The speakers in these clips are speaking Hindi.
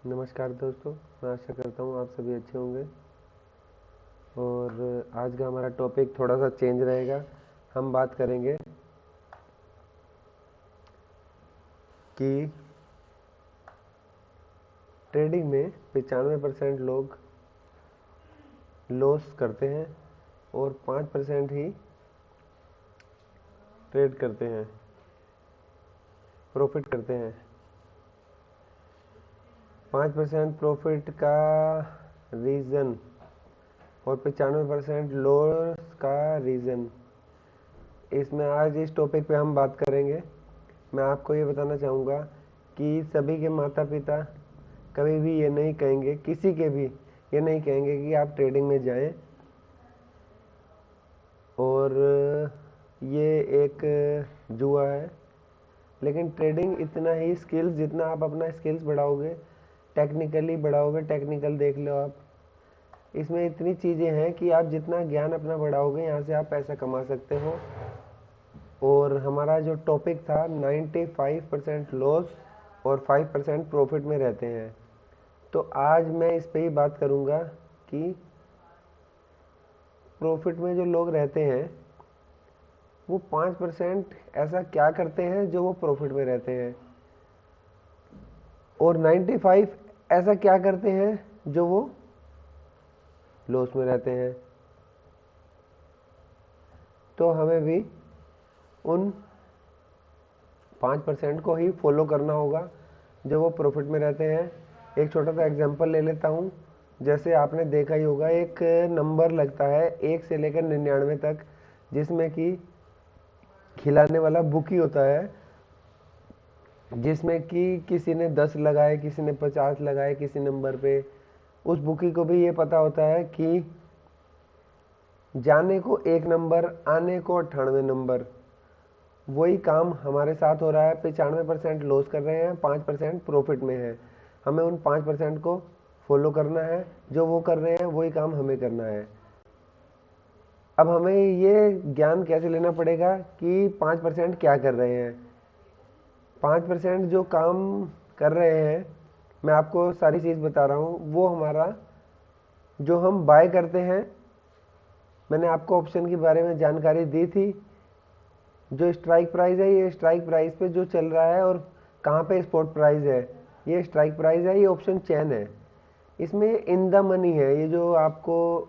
नमस्कार दोस्तों, मैं आशा करता हूँ आप सभी अच्छे होंगे। और आज का हमारा टॉपिक थोड़ा सा चेंज रहेगा। हम बात करेंगे कि ट्रेडिंग में 95% लोग लॉस करते हैं और 5% ही ट्रेड करते हैं, प्रॉफिट करते हैं। 5% प्रॉफिट का रीज़न और 95% लॉस का रीज़न, इसमें आज इस टॉपिक पे हम बात करेंगे। मैं आपको ये बताना चाहूँगा कि सभी के माता पिता कभी भी ये नहीं कहेंगे, किसी के भी ये नहीं कहेंगे कि आप ट्रेडिंग में जाएं। और ये एक जुआ है, लेकिन ट्रेडिंग इतना ही स्किल्स, जितना आप अपना स्किल्स बढ़ाओगे, टेक्निकली बढ़ाओगे, टेक्निकल देख लो आप, इसमें इतनी चीज़ें हैं कि आप जितना ज्ञान अपना बढ़ाओगे यहाँ से आप पैसा कमा सकते हो। और हमारा जो टॉपिक था 95% लॉस और 5% प्रॉफिट में रहते हैं। तो आज मैं इस पे ही बात करूँगा कि प्रॉफिट में जो लोग रहते हैं वो 5% ऐसा क्या करते हैं जो वो प्रॉफिट में रहते हैं, और 95 ऐसा क्या करते हैं जो वो लॉस में रहते हैं। तो हमें भी उन 5% को ही फॉलो करना होगा जो वो प्रॉफिट में रहते हैं। एक छोटा सा एग्जांपल ले लेता हूँ। जैसे आपने देखा ही होगा, एक नंबर लगता है 1 से लेकर 99 तक, जिसमें कि खिलाने वाला बुक ही होता है, जिसमें कि किसी ने 10 लगाए, किसी ने 50 लगाए किसी नंबर पे। उस बुकी को भी ये पता होता है कि जाने को 1 नंबर, आने को 98 नंबर। वही काम हमारे साथ हो रहा है। 95% लॉस कर रहे हैं, 5% प्रॉफिट में है। हमें उन 5% को फॉलो करना है, जो वो कर रहे हैं वही काम हमें करना है। अब हमें ये ज्ञान कैसे लेना पड़ेगा कि 5% क्या कर रहे हैं। 5% जो काम कर रहे हैं, मैं आपको सारी चीज़ बता रहा हूँ। वो हमारा जो हम बाय करते हैं, मैंने आपको ऑप्शन के बारे में जानकारी दी थी। जो स्ट्राइक प्राइस है, ये स्ट्राइक प्राइस पे जो चल रहा है, और कहाँ पे स्पॉट प्राइस है, ये स्ट्राइक प्राइस है, ये ऑप्शन चेन है। इसमें इन द मनी है, ये जो आपको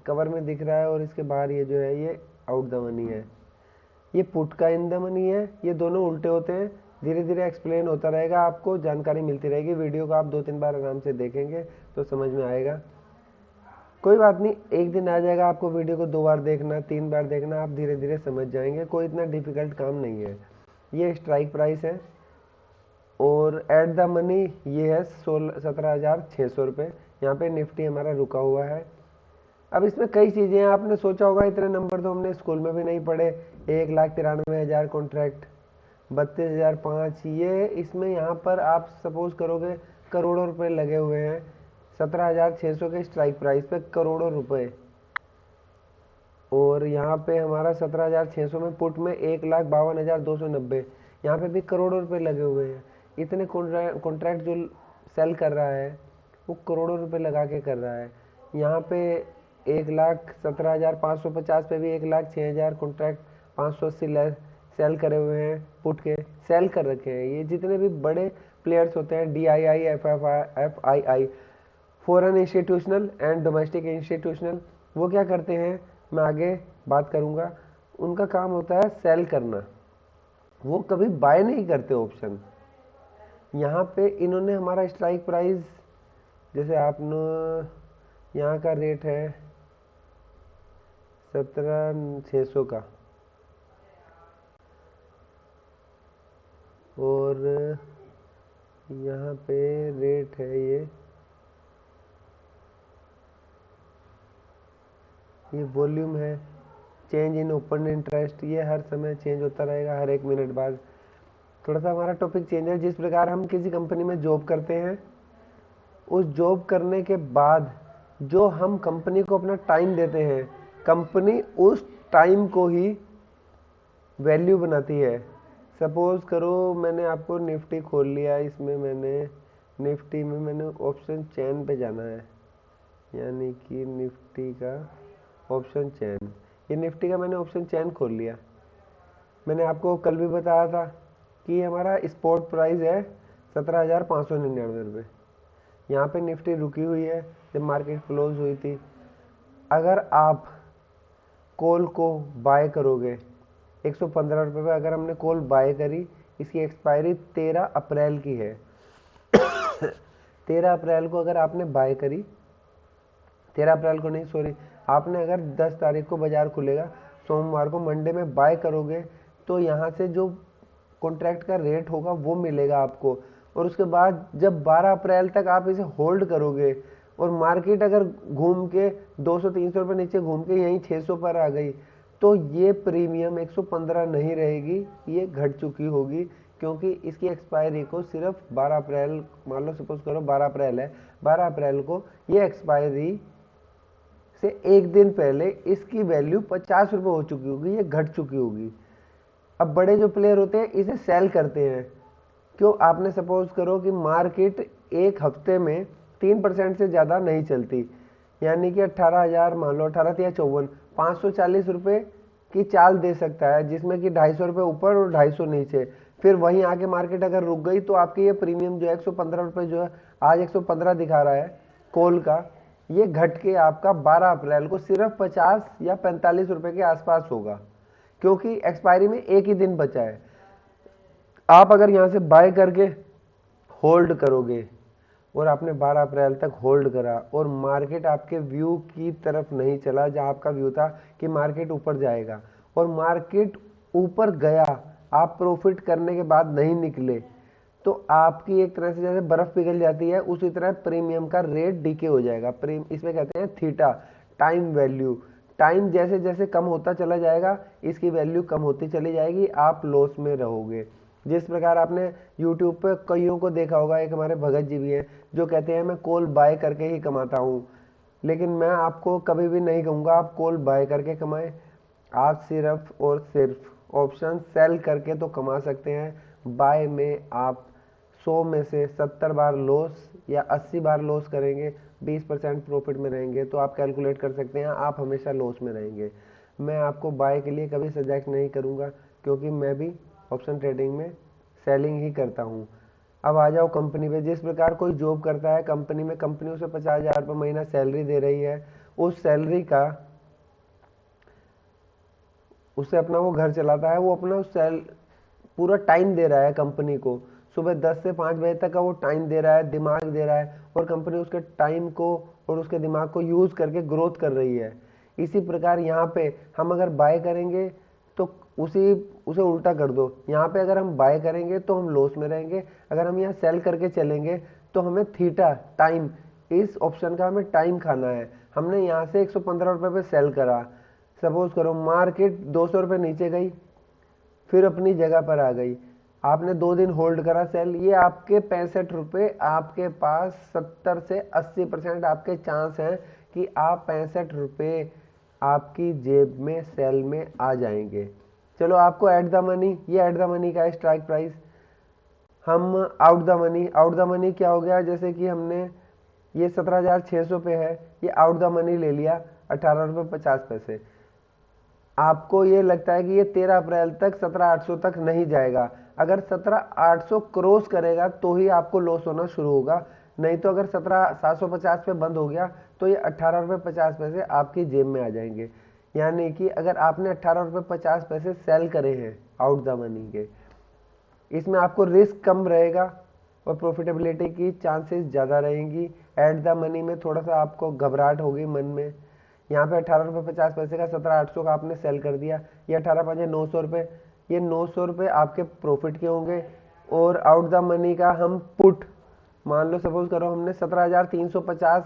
कवर में दिख रहा है, और इसके बाहर ये जो है ये आउट द मनी है। ये पुट का इन द मनी है। ये दोनों उल्टे होते हैं। धीरे धीरे एक्सप्लेन होता रहेगा, आपको जानकारी मिलती रहेगी। वीडियो को आप 2-3 बार आराम से देखेंगे तो समझ में आएगा। कोई बात नहीं, एक दिन आ जाएगा आपको वीडियो को 2 बार देखना, 3 बार देखना, आप धीरे धीरे समझ जाएंगे। कोई इतना डिफिकल्ट काम नहीं है। ये स्ट्राइक प्राइस है, और एट द मनी ये है 17,600 रुपये। यहाँ पे निफ्टी हमारा रुका हुआ है। अब इसमें कई चीज़ें हैं। आपने सोचा होगा इतने नंबर तो हमने स्कूल में भी नहीं पढ़े। 1,93,000 कॉन्ट्रैक्ट, 32,005, ये इसमें यहाँ पर आप सपोज करोगे करोड़ों रुपए लगे हुए हैं। 17,600 के स्ट्राइक प्राइस पे करोड़ों रुपए, और यहाँ पे हमारा 17,600 में पुट में 1,52,290, यहाँ पे भी करोड़ों रुपए लगे हुए हैं। इतने कॉन्ट्रैक्ट जो सेल कर रहा है वो करोड़ों रुपए लगा के कर रहा है। यहाँ पे 1,17,550 पे भी 1,06,000 कॉन्ट्रैक्ट 580 सेल करे हुए हैं, पुट के सेल कर रखे हैं। ये जितने भी बड़े प्लेयर्स होते हैं, DII, FII, foreign institutional and domestic institutional, वो क्या करते हैं, मैं आगे बात करूँगा। उनका काम होता है सेल करना, वो कभी बाय नहीं करते ऑप्शन। यहाँ पे इन्होंने हमारा स्ट्राइक प्राइस, जैसे आपने यहाँ का रेट है 17,600 का, और यहाँ पे रेट है ये वॉल्यूम है। चेंज इन ओपन इंटरेस्ट, ये हर समय चेंज होता रहेगा, हर 1 मिनट बाद। थोड़ा सा हमारा टॉपिक चेंज है। जिस प्रकार हम किसी कंपनी में जॉब करते हैं, उस जॉब करने के बाद जो हम कंपनी को अपना टाइम देते हैं, कंपनी उस टाइम को ही वैल्यू बनाती है। सपोज करो मैंने आपको निफ्टी खोल लिया, इसमें मैंने निफ्टी में मैंने ऑप्शन चेन पे जाना है, यानी कि निफ्टी का ऑप्शन चेन, ये निफ्टी का मैंने ऑप्शन चेन खोल लिया। मैंने आपको कल भी बताया था कि हमारा स्पॉट प्राइस है 17,599 रुपये। यहाँ पे निफ्टी रुकी हुई है जब मार्केट क्लोज हुई थी। अगर आप कॉल को बाय करोगे 115 रुपये पे, अगर हमने कॉल बाय करी, इसकी एक्सपायरी 13 अप्रैल की है 13 अप्रैल को अगर आपने बाय करी, 13 अप्रैल को नहीं सॉरी, आपने अगर 10 तारीख को बाजार खुलेगा, सोमवार को मंडे में बाय करोगे, तो यहाँ से जो कॉन्ट्रैक्ट का रेट होगा वो मिलेगा आपको। और उसके बाद जब 12 अप्रैल तक आप इसे होल्ड करोगे और मार्केट अगर घूम के 200-300 रुपये नीचे घूम के यहीं 600 पर आ गई, तो ये प्रीमियम 115 नहीं रहेगी, ये घट चुकी होगी, क्योंकि इसकी एक्सपायरी को सिर्फ 12 अप्रैल, मान लो सपोज करो 12 अप्रैल है, 12 अप्रैल को ये एक्सपायरी से एक दिन पहले इसकी वैल्यू 50 रुपये हो चुकी होगी, ये घट चुकी होगी। अब बड़े जो प्लेयर होते हैं इसे सेल करते हैं। क्यों? आपने सपोज करो कि मार्केट एक हफ्ते में 3% से ज़्यादा नहीं चलती, यानी कि 18,000 मान लो, 18,54, 540 रुपये की चाल दे सकता है, जिसमें कि 250 रुपये ऊपर और 250 नीचे। फिर वहीं आके मार्केट अगर रुक गई तो आपकी ये प्रीमियम जो है 115 रुपये, जो है आज 115 दिखा रहा है कॉल का, ये घट के आपका 12 अप्रैल को सिर्फ 50 या 45 रुपये के आसपास होगा, क्योंकि एक्सपायरी में एक ही दिन बचा है। आप अगर यहाँ से बाय करके होल्ड करोगे और आपने 12 अप्रैल तक होल्ड करा और मार्केट आपके व्यू की तरफ नहीं चला, जहाँ आपका व्यू था कि मार्केट ऊपर जाएगा, और मार्केट ऊपर गया, आप प्रॉफिट करने के बाद नहीं निकले, तो आपकी एक तरह से जैसे बर्फ पिघल जाती है, उसी तरह प्रीमियम का रेट डीके हो जाएगा। इसमें कहते हैं थीटा, टाइम वैल्यू। टाइम जैसे जैसे कम होता चला जाएगा, इसकी वैल्यू कम होती चली जाएगी, आप लॉस में रहोगे। जिस प्रकार आपने यूट्यूब पे कईयों को देखा होगा, एक हमारे भगत जी भी हैं जो कहते हैं मैं कॉल बाय करके ही कमाता हूँ, लेकिन मैं आपको कभी भी नहीं कहूँगा आप कॉल बाय करके कमाएं। आप सिर्फ और सिर्फ ऑप्शन सेल करके तो कमा सकते हैं। बाय में आप 100 में से 70 बार लॉस या 80 बार लॉस करेंगे, 20% प्रॉफिट में रहेंगे, तो आप कैलकुलेट कर सकते हैं आप हमेशा लॉस में रहेंगे। मैं आपको बाय के लिए कभी सजेस्ट नहीं करूँगा, क्योंकि मैं भी ऑप्शन ट्रेडिंग में सेलिंग ही करता हूँ। अब आ जाओ कंपनी पे। जिस प्रकार कोई जॉब करता है कंपनी में, कंपनी उसे 50,000 रुपये महीना सैलरी दे रही है, उस सैलरी का उससे अपना वो घर चलाता है, वो अपना पूरा टाइम दे रहा है कंपनी को, सुबह 10 से 5 बजे तक का वो टाइम दे रहा है, दिमाग दे रहा है, और कंपनी उसके टाइम को और उसके दिमाग को यूज़ करके ग्रोथ कर रही है। इसी प्रकार यहाँ पे हम अगर बाय करेंगे तो उसे उल्टा कर दो, यहाँ पे अगर हम बाय करेंगे तो हम लॉस में रहेंगे, अगर हम यहाँ सेल करके चलेंगे तो हमें थीटा, टाइम, इस ऑप्शन का हमें टाइम खाना है। हमने यहाँ से 115 रुपये पे सेल करा, सपोज करो मार्केट 200 रुपये नीचे गई, फिर अपनी जगह पर आ गई, आपने 2 दिन होल्ड करा सेल, ये आपके 65 रुपये, आपके पास 70 से 80% आपके चांस हैं कि आप 65 रुपये आपकी जेब में सेल में आ जाएंगे। चलो आपको एट द मनी, ये एट द मनी का है स्ट्राइक प्राइस। हम out the money, out the money क्या हो गया, जैसे कि हमने ये 17,600 पे है, ये आउट द मनी ले लिया 18 रुपये 50 पैसे। आपको ये लगता है कि ये 13 अप्रैल तक 17,800 तक नहीं जाएगा, अगर 17,800 क्रॉस करेगा तो ही आपको लॉस होना शुरू होगा, नहीं तो अगर 17,750 पे बंद हो गया तो ये 18 रुपये 50 पैसे आपकी जेब में आ जाएंगे। यानी कि अगर आपने 18 रुपये 50 पैसे सेल करे हैं आउट द मनी के, इसमें आपको रिस्क कम रहेगा और प्रॉफिटेबिलिटी की चांसेस ज़्यादा रहेंगी। एट द मनी में थोड़ा सा आपको घबराहट होगी मन में। यहाँ पे 18 रुपये 50 पैसे का 17,800 का आपने सेल कर दिया, ये 18 × 900 रुपये, ये 900 रुपये आपके प्रॉफिट के होंगे। और आउट द मनी का हम पुट, मान लो सपोज करो हमने 17,350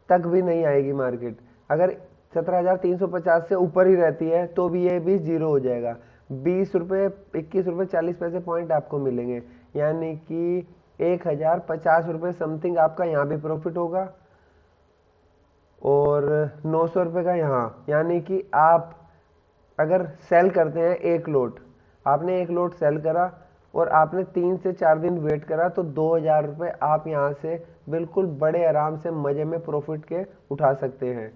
तक भी नहीं आएगी मार्केट, अगर 17,350 से ऊपर ही रहती है तो भी ये भी जीरो हो जाएगा, 20 रुपये 21 रुपये 40 पैसे पॉइंट आपको मिलेंगे, यानी कि 1,050 रुपये समथिंग आपका यहाँ भी प्रॉफिट होगा और 900 रुपये का यहाँ। यानी कि आप अगर सेल करते हैं एक लोट, आपने एक लोट सेल करा और आपने 3 से 4 दिन वेट करा तो 2000 रुपये आप यहाँ से बिल्कुल बड़े आराम से मज़े में प्रॉफिट के उठा सकते हैं।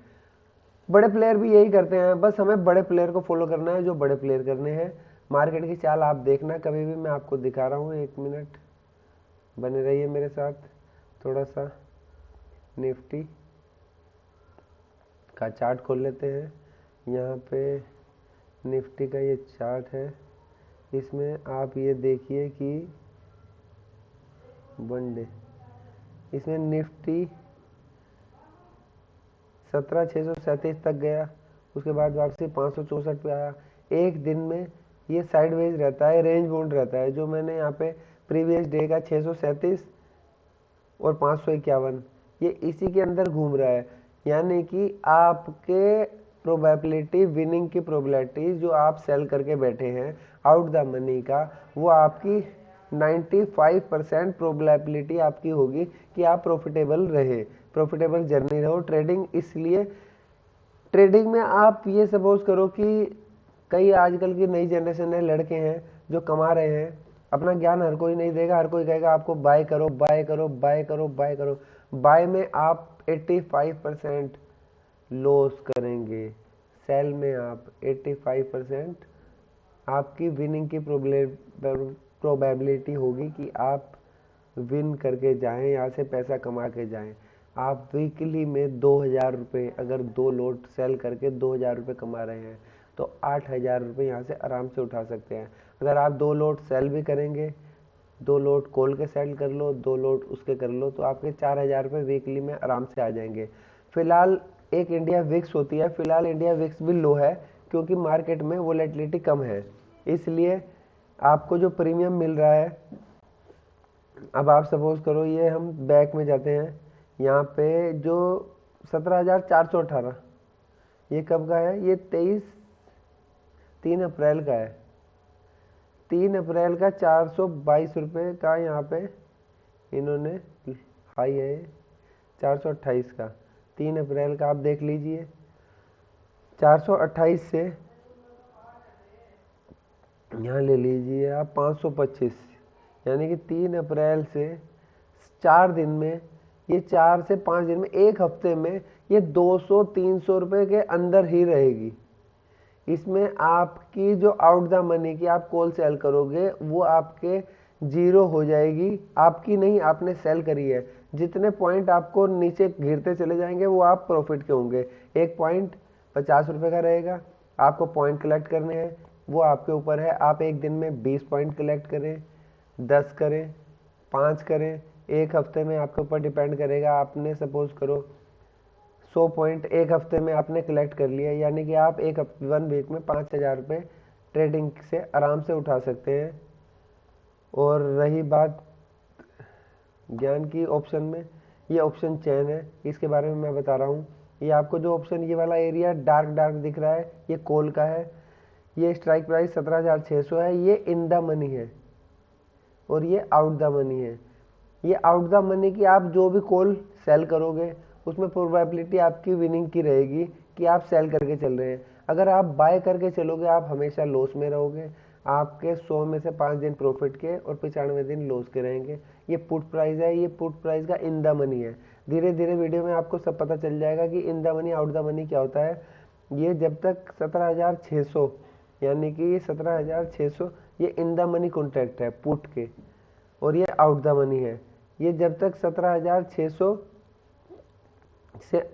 बड़े प्लेयर भी यही करते हैं, बस हमें बड़े प्लेयर को फॉलो करना है जो बड़े प्लेयर करने हैं। मार्केट की चाल आप देखना कभी भी, मैं आपको दिखा रहा हूँ, 1 मिनट बने रहिए मेरे साथ। थोड़ा सा निफ्टी का चार्ट खोल लेते हैं। यहाँ पे निफ्टी का ये चार्ट है, इसमें आप ये देखिए कि 1 डे इसमें निफ्टी 17,637 तक गया, उसके बाद वापसी 564 पे आया। एक दिन में ये साइडवेज रहता है, रेंज बाउंड रहता है। जो मैंने यहाँ पे प्रीवियस डे का 637 और 551 ये इसी के अंदर घूम रहा है, यानी कि आपके प्रोबेबिलिटी विनिंग की प्रोबेबिलिटी जो आप सेल करके बैठे हैं आउट द मनी का, वो आपकी 95% प्रोबेबिलिटी आपकी होगी कि आप प्रॉफिटेबल रहे, प्रॉफिटेबल जर्नी रहो। ट्रेडिंग इसलिए, ट्रेडिंग में आप ये सपोज करो कि कई आजकल की नई जनरेशन है लड़के हैं जो कमा रहे हैं, अपना ज्ञान हर कोई नहीं देगा, हर कोई कहेगा आपको बाय करो बाय करो बाय करो बाय करो। बाय में आप 85% लॉस करेंगे, सेल में आप 85% आपकी विनिंग की प्रोबेबिलिटी होगी कि आप विन करके जाएं, यहाँ से पैसा कमा के जाएं। आप वीकली में 2000 रुपये अगर 2 लोट सेल करके 2000 रुपये कमा रहे हैं तो 8000 रुपये यहाँ से आराम से उठा सकते हैं। अगर आप 2 लोट सेल भी करेंगे, 2 लोट कॉल के सेल कर लो, 2 लोट उसके कर लो, तो आपके 4000 रुपये वीकली में आराम से आ जाएंगे। फिलहाल एक इंडिया विक्स होती है, फिलहाल इंडिया विक्स भी लो है क्योंकि मार्केट में वोलेटिलिटी कम है, इसलिए आपको जो प्रीमियम मिल रहा है, अब आप सपोज करो ये हम बैक में जाते हैं, यहाँ पे जो 17,418 ये कब का है, ये 3 अप्रैल का है। 3 अप्रैल का 422 रुपये का यहाँ पे इन्होंने हाई है, 428 का 3 अप्रैल का आप देख लीजिए। 428 से यहाँ ले लीजिए आप 525, यानी कि 3 अप्रैल से 4 दिन में, ये 4 से 5 दिन में, एक हफ्ते में ये 200-300 रुपये के अंदर ही रहेगी। इसमें आपकी जो आउट द मनी की आप कॉल सेल करोगे वो आपके जीरो हो जाएगी, आपकी नहीं, आपने सेल करी है। जितने पॉइंट आपको नीचे गिरते चले जाएंगे वो आप प्रॉफिट के होंगे। एक पॉइंट 50 रुपये का रहेगा, आपको पॉइंट कलेक्ट करने हैं, वो आपके ऊपर है। आप एक दिन में 20 पॉइंट कलेक्ट करें, 10 करें, 5 करें, एक हफ्ते में आपके ऊपर डिपेंड करेगा। आपने सपोज करो 100 पॉइंट एक हफ्ते में आपने कलेक्ट कर लिया, यानी कि आप 1 वीक में 5000 रुपये ट्रेडिंग से आराम से उठा सकते हैं। और रही बात ज्ञान की ऑप्शन में, ये ऑप्शन चैन है, इसके बारे में मैं बता रहा हूँ। ये आपको जो ऑप्शन, ये वाला एरिया डार्क दिख रहा है, ये कॉल का है, ये स्ट्राइक प्राइस 17,600 है, ये इन द मनी है और ये आउट द मनी है। ये आउट द मनी की आप जो भी कॉल सेल करोगे उसमें प्रोबेबिलिटी आपकी विनिंग की रहेगी कि आप सेल करके चल रहे हैं। अगर आप बाय करके चलोगे आप हमेशा लॉस में रहोगे, आपके 100 में से 5 दिन प्रॉफिट के और 95 दिन लॉस के रहेंगे। ये पुट प्राइस है, ये पुट प्राइस का इन द मनी है। धीरे धीरे वीडियो में आपको सब पता चल जाएगा कि in the money out the money क्या होता है। ये जब तक 17,600, यानी कि ये 17,600 ये इन द मनी कॉन्ट्रैक्ट है पुट के, और ये आउट द मनी है। ये जब तक 17,600 से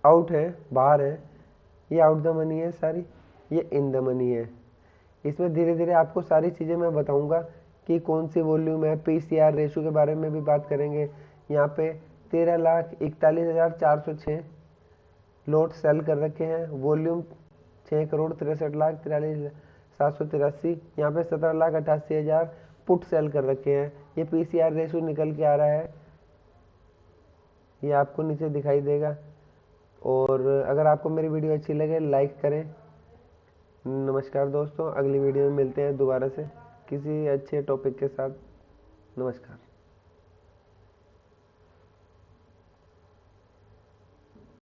आउट है, बाहर है, ये आउट द मनी है सारी, ये इन द मनी है। इसमें धीरे धीरे आपको सारी चीज़ें मैं बताऊंगा कि कौन सी वॉल्यूम है, पीसीआर रेशो के बारे में भी बात करेंगे। यहाँ पे 13,41,406 लोट सेल कर रखे हैं, वॉल्यूम 6,63,43,783, यहाँ पे 17,88,000 पुट सेल कर रखे हैं। ये पीसीआर रेशो निकल के आ रहा है, ये आपको नीचे दिखाई देगा। और अगर आपको मेरी वीडियो अच्छी लगे लाइक करें। नमस्कार दोस्तों, अगली वीडियो में मिलते हैं दोबारा से किसी अच्छे टॉपिक के साथ। नमस्कार।